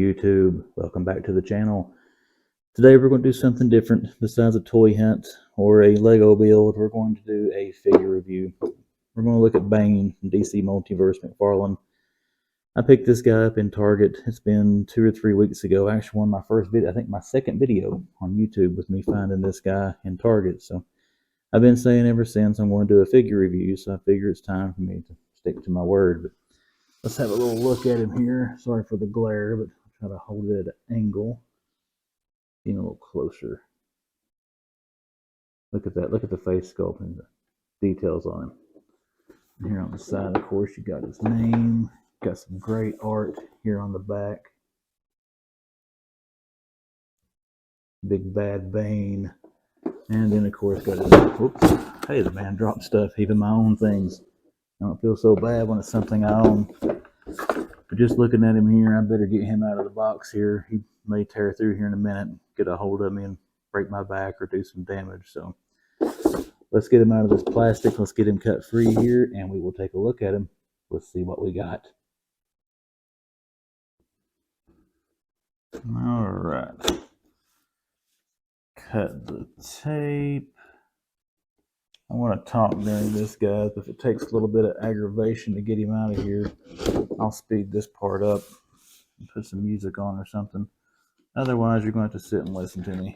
YouTube, welcome back to the channel. Today we're going to do something different besides a toy hunt or a Lego build. We're going to do a figure review. We're going to look at Bane from DC Multiverse McFarlane. I picked this guy up in Target. It's been 2 or 3 weeks ago. Actually, one of my first video, I think my second video on YouTube was me finding this guy in Target. So I've been saying ever since I'm going to do a figure review, so I figure it's time for me to stick to my word. But let's have a little look at him here. Sorry for the glare, but I'll try to hold it at an angle. Get a little closer. Look at that. Look at the face sculpt and the details on him. And here on the side, of course, you got his name. Got some great art here on the back. Big bad Bane. And then, of course, got his... Whoops. Hey, the man dropped stuff, even my own things. I don't feel so bad when it's something I own. But just looking at him here, I better get him out of the box here. He may tear through here in a minute, get a hold of me and break my back or do some damage. So let's get him out of this plastic. Let's get him cut free here, and we will take a look at him. Let's see what we got. All right. Cut the tape. I want to talk during this, guys. If it takes a little bit of aggravation to get him out of here, I'll speed this part up and put some music on or something. Otherwise, you're going to have to sit and listen to me.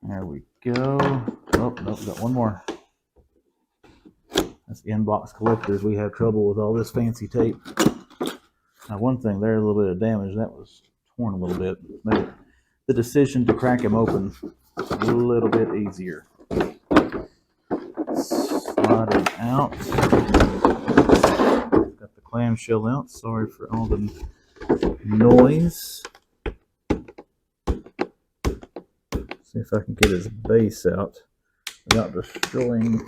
There we go. Oh, nope, got one more. That's the inbox collectors. We have trouble with all this fancy tape. Now, one thing there, a little bit of damage. That was torn a little bit. Made the decision to crack him open a little bit easier. Slide it out. Got the clamshell out. Sorry for all the noise. See if I can get his base out without destroying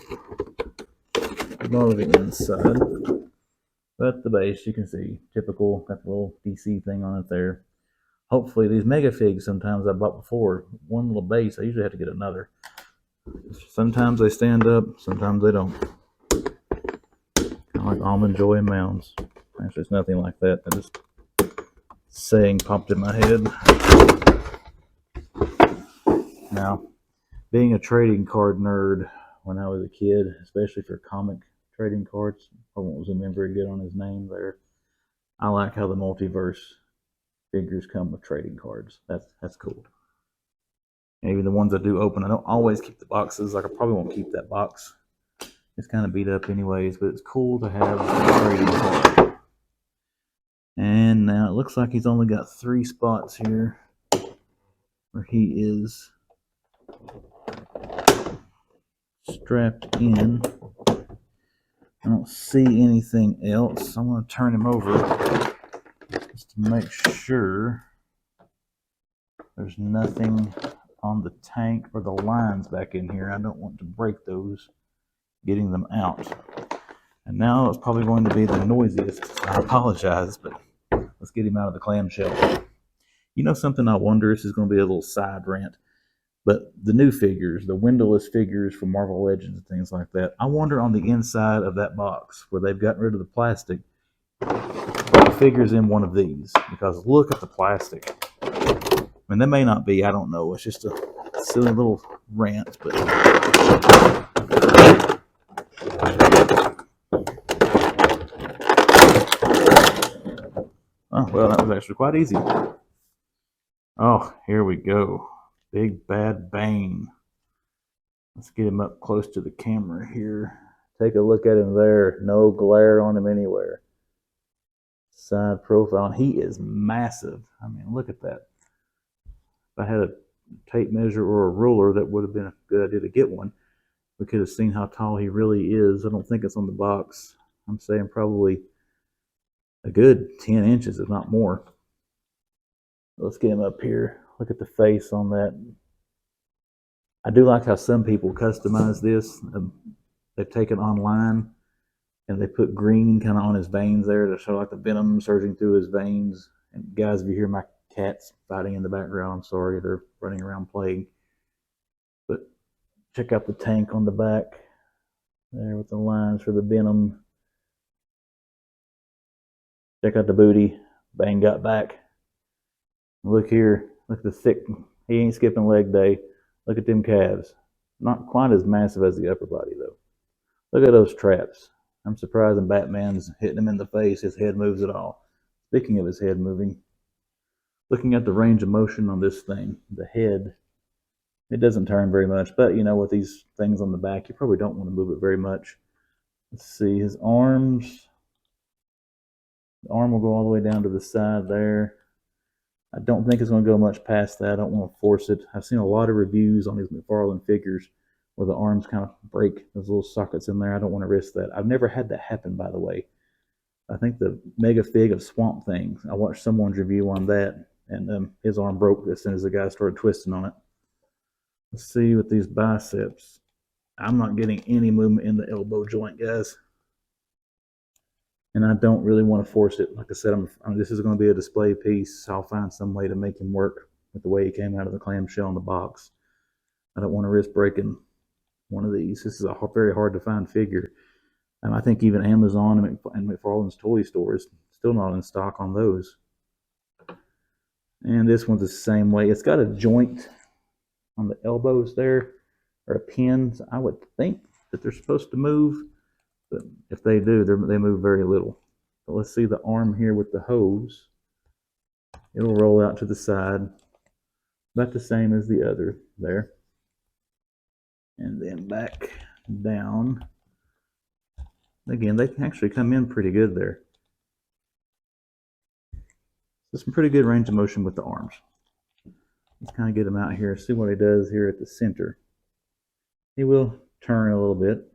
a lot of the inside. But the base, you can see, typical, got the little DC thing on it there. Hopefully, these mega figs sometimes I bought before, one little base, I usually have to get another. Sometimes they stand up, sometimes they don't. Kind of like Almond Joy and Mounds. Actually, it's nothing like that. That just saying popped in my head. Now, being a trading card nerd when I was a kid, especially for comic trading cards, I won't remember very good on his name there. I like how the multiverse figures come with trading cards. That's cool. And even the ones I do open, I don't always keep the boxes. Like I probably won't keep that box. It's kind of beat up anyways, but it's cool to have a trading card. And now it looks like he's only got 3 spots here where he is strapped in. I don't see anything else. I'm going to turn him over just to make sure there's nothing on the tank or the lines back in here. I don't want to break those getting them out. And now it's probably going to be the noisiest. I apologize, but let's get him out of the clamshell. You know something I wonder, this is going to be a little side rant, but the new figures, the windowless figures from Marvel Legends and things like that, I wonder on the inside of that box where they've gotten rid of the plastic, the figure's in one of these, because look at the plastic. I mean, that may not be, I don't know, it's just a silly little rant, but oh, well, that was actually quite easy. Oh, here we go. Big bad Bane. Let's get him up close to the camera here. Take a look at him there. No glare on him anywhere. Side profile. And he is massive. I mean, look at that. If I had a tape measure or a ruler, that would have been a good idea to get one. We could have seen how tall he really is. I don't think it's on the box. I'm saying probably a good 10 inches, if not more. Let's get him up here. Look at the face on that. I do like how some people customize this. They've taken online and they put green kind of on his veins there to show like the venom surging through his veins. And guys, if you hear my cats fighting in the background, I'm sorry, they're running around playing. But check out the tank on the back there with the lines for the venom. Check out the booty. Bane got back. Look here. Look at the thick. He ain't skipping leg day. Look at them calves. Not quite as massive as the upper body, though. Look at those traps. I'm surprised when Batman's hitting him in the face, his head moves at all. Speaking of his head moving, looking at the range of motion on this thing, the head, it doesn't turn very much. But, you know, with these things on the back, you probably don't want to move it very much. Let's see, his arms. The arm will go all the way down to the side there. I don't think it's going to go much past that. I don't want to force it. I've seen a lot of reviews on these McFarlane figures where the arms kind of break those little sockets in there. I don't want to risk that. I've never had that happen, by the way. I think the Mega Fig of Swamp Thing, I watched someone's review on that, and his arm broke as soon as the guy started twisting on it. Let's see with these biceps. I'm not getting any movement in the elbow joint, guys. And I don't really want to force it. Like I said, this is going to be a display piece. I'll find some way to make him work with the way he came out of the clamshell in the box. I don't want to risk breaking one of these. This is a very hard to find figure. And I think even Amazon and McFarlane's toy store is still not in stock on those. And this one's the same way. It's got a joint on the elbows there, or a pin. I would think that they're supposed to move, but if they do, they move very little. But let's see the arm here with the hose. It'll roll out to the side, about the same as the other there. And then back down. Again, they can actually come in pretty good there. There's some pretty good range of motion with the arms. Let's kind of get him out here, see what he does here at the center. He will turn a little bit.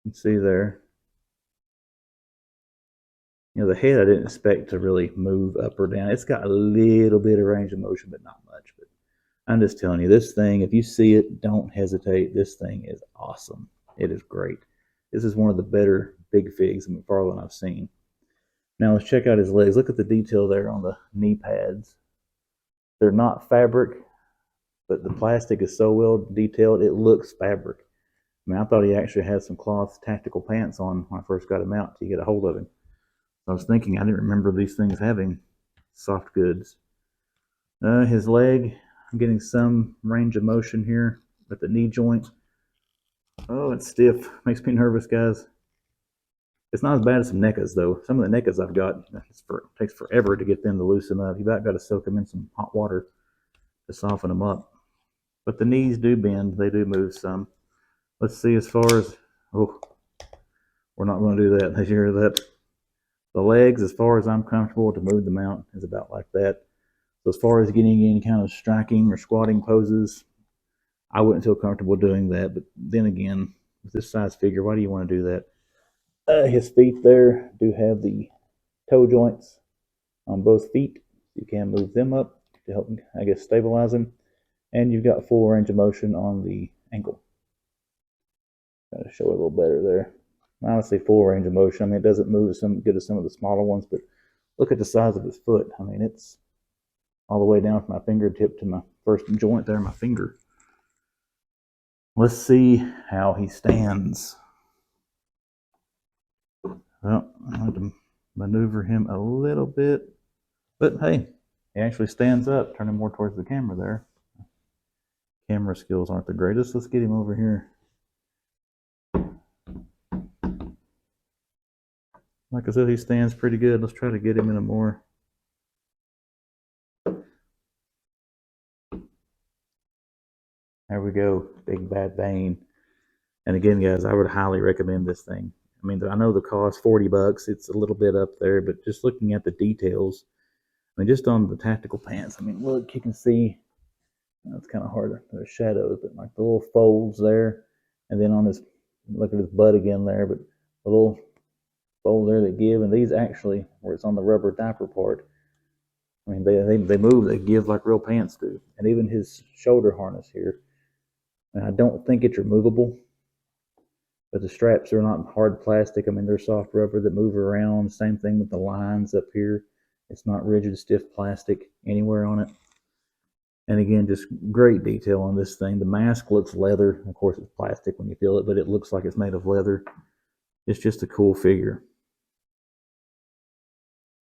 You can see there. You know, the head I didn't expect to really move up or down. It's got a little bit of range of motion, but not much. But I'm just telling you, this thing, if you see it, don't hesitate. This thing is awesome. It is great. This is one of the better big figs in McFarlane I've seen. Now let's check out his legs. Look at the detail there on the knee pads. They're not fabric, but the plastic is so well detailed, it looks fabric. I mean, I thought he actually had some cloth tactical pants on when I first got him out to get a hold of him. I was thinking, I didn't remember these things having soft goods. His leg, I'm getting some range of motion here at the knee joint. Oh, it's stiff. Makes me nervous, guys. It's not as bad as some NECAs, though. Some of the NECAs I've got, it takes forever to get them to loosen up. You've about got to soak them in some hot water to soften them up. But the knees do bend. They do move some. Let's see as far as, oh, we're not going to do that. Did you hear that? The legs, as far as I'm comfortable to move them out, is about like that. So as far as getting any kind of striking or squatting poses, I wouldn't feel comfortable doing that. But then again, with this size figure, why do you want to do that? His feet there do have the toe joints on both feet. You can move them up to help, I guess, stabilize them. And you've got full range of motion on the ankle. Got to show it a little better there. I would say full range of motion. I mean, it doesn't move as good as some of the smaller ones, but look at the size of his foot. I mean, it's all the way down from my fingertip to my first joint there, my finger. Let's see how he stands. Well, I have to maneuver him a little bit, but hey, he actually stands up, turning more towards the camera there. Camera skills aren't the greatest. Let's get him over here. Like I said, he stands pretty good. Let's try to get him in a more. There we go, Big Bad Bane. And again, guys, I would highly recommend this thing. I mean, I know the cost $40. It's a little bit up there, but just looking at the details, I mean, just on the tactical pants. I mean, look, you can see. It's kind of hard. There's shadows, but like the little folds there, and then on this, look at his butt again there, but the little folds there that give, and these actually, where it's on the rubber diaper part, I mean, they move, they give like real pants do. And even his shoulder harness here, and I don't think it's removable, but the straps are not hard plastic. I mean, they're soft rubber that move around. Same thing with the lines up here. It's not rigid, stiff plastic anywhere on it. And again, just great detail on this thing. The mask looks leather. Of course, it's plastic when you feel it, but it looks like it's made of leather. It's just a cool figure.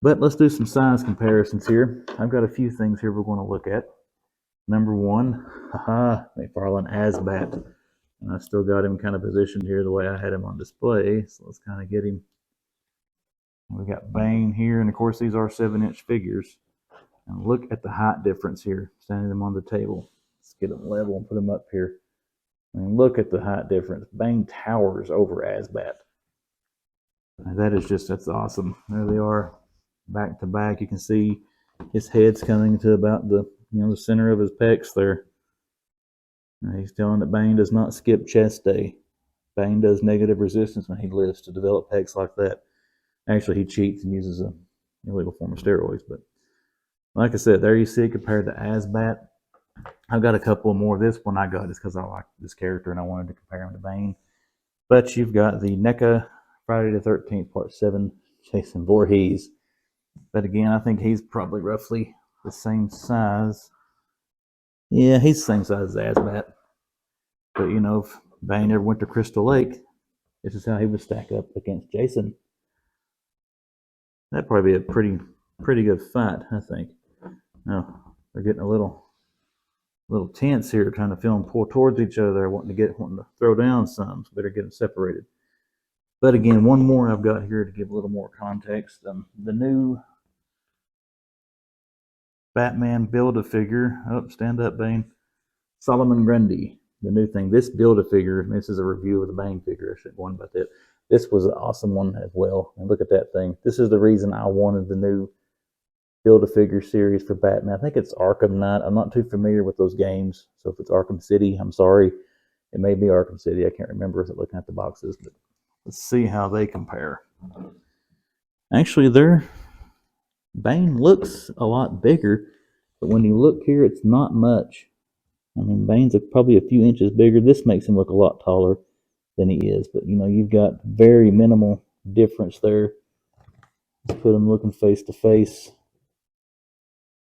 But let's do some size comparisons here. I've got a few things here we're going to look at. Number one, McFarlane Asbat. And I still got him kind of positioned here the way I had him on display. So let's kind of get him. We got Bane here, and of course these are 7-inch figures. And look at the height difference here, standing them on the table. Let's get them level and put them up here. And look at the height difference. Bane towers over Asbat. And that is just, that's awesome. There they are, back to back. You can see his head's coming to about the the center of his pecs there. And he's telling that Bane does not skip chest day. Bane does negative resistance when he lifts to develop pecs like that. Actually, he cheats and uses an illegal form of steroids. But like I said, there you see it compared to Asbat. I've got a couple more. This one I got just because I like this character and I wanted to compare him to Bane. But you've got the NECA Friday the 13th Part 7 Jason Voorhees. But again, I think he's probably roughly the same size. Yeah, he's the same size as Asbat. But if Bane ever went to Crystal Lake, this is how he would stack up against Jason. That'd probably be a pretty good fight, I think. Now they're getting a little tense here, trying to feel them pull towards each other, wanting to throw down some. So better get them separated. But again, one more I've got here to give a little more context. The new Batman Build-A-Figure. Oh, stand up, Bane. Solomon Grundy, the new thing. This Build-A-Figure, this is a review of the Bane figure. I should have warned about that. This was an awesome one as well. And look at that thing. This is the reason I wanted the new Build-A-Figure series for Batman. I think it's Arkham Knight. I'm not too familiar with those games. So if it's Arkham City, I'm sorry. It may be Arkham City. I can't remember without looking at the boxes. But let's see how they compare. Actually, Bane looks a lot bigger, but when you look here, it's not much. I mean, Bane's probably a few inches bigger. This makes him look a lot taller than he is, but you've got very minimal difference there. Let's put him looking face to face,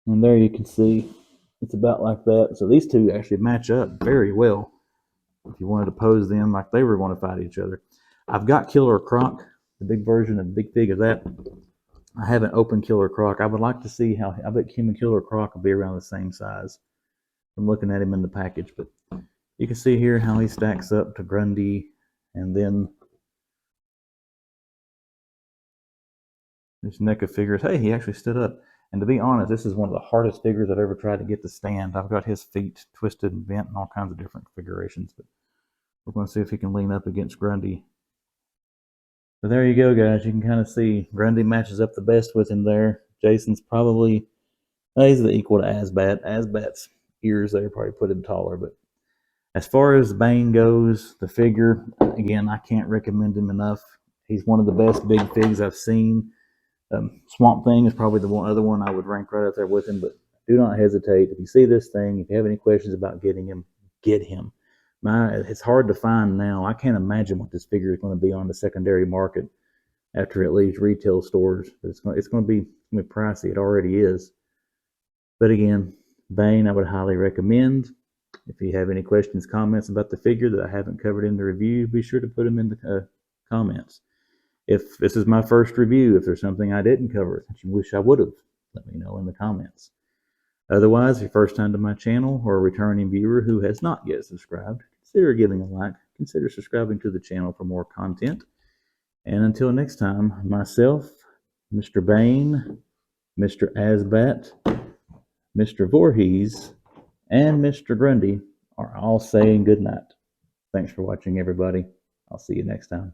and there you can see it's about like that. So these two actually match up very well if you wanted to pose them like they were going to fight each other. I've got Killer Croc, the big version of Big Fig of that. I haven't opened Killer Croc. I would like to see how, I bet him and Killer Croc will be around the same size. I'm looking at him in the package, but you can see here how he stacks up to Grundy, and then this NECA figures. Hey, he actually stood up. And to be honest, this is one of the hardest figures I've ever tried to get to stand. I've got his feet twisted and bent in all kinds of different configurations, but we're going to see if he can lean up against Grundy. But there you go, guys. You can kind of see Grundy matches up the best with him there. Jason's probably, he's the equal to Asbat. Asbat's ears there probably put him taller. But as far as Bane goes, the figure, again, I can't recommend him enough. He's one of the best big figs I've seen. Swamp Thing is probably the other one I would rank right up there with him. But do not hesitate. If you see this thing, if you have any questions about getting him, get him. It's hard to find now. I can't imagine what this figure is going to be on the secondary market after it leaves retail stores. But it's going to be pricey. It already is. But again, Bane, I would highly recommend. If you have any questions, comments about the figure that I haven't covered in the review, be sure to put them in the comments. If this is my first review, if there's something I didn't cover that you wish I would have, let me know in the comments. Otherwise, if you're first time to my channel or a returning viewer who has not yet subscribed, consider giving a like, consider subscribing to the channel for more content. And until next time, myself, Mr. Bane, Mr. Asbat, Mr. Voorhees, and Mr. Grundy are all saying good night. Thanks for watching, everybody. I'll see you next time.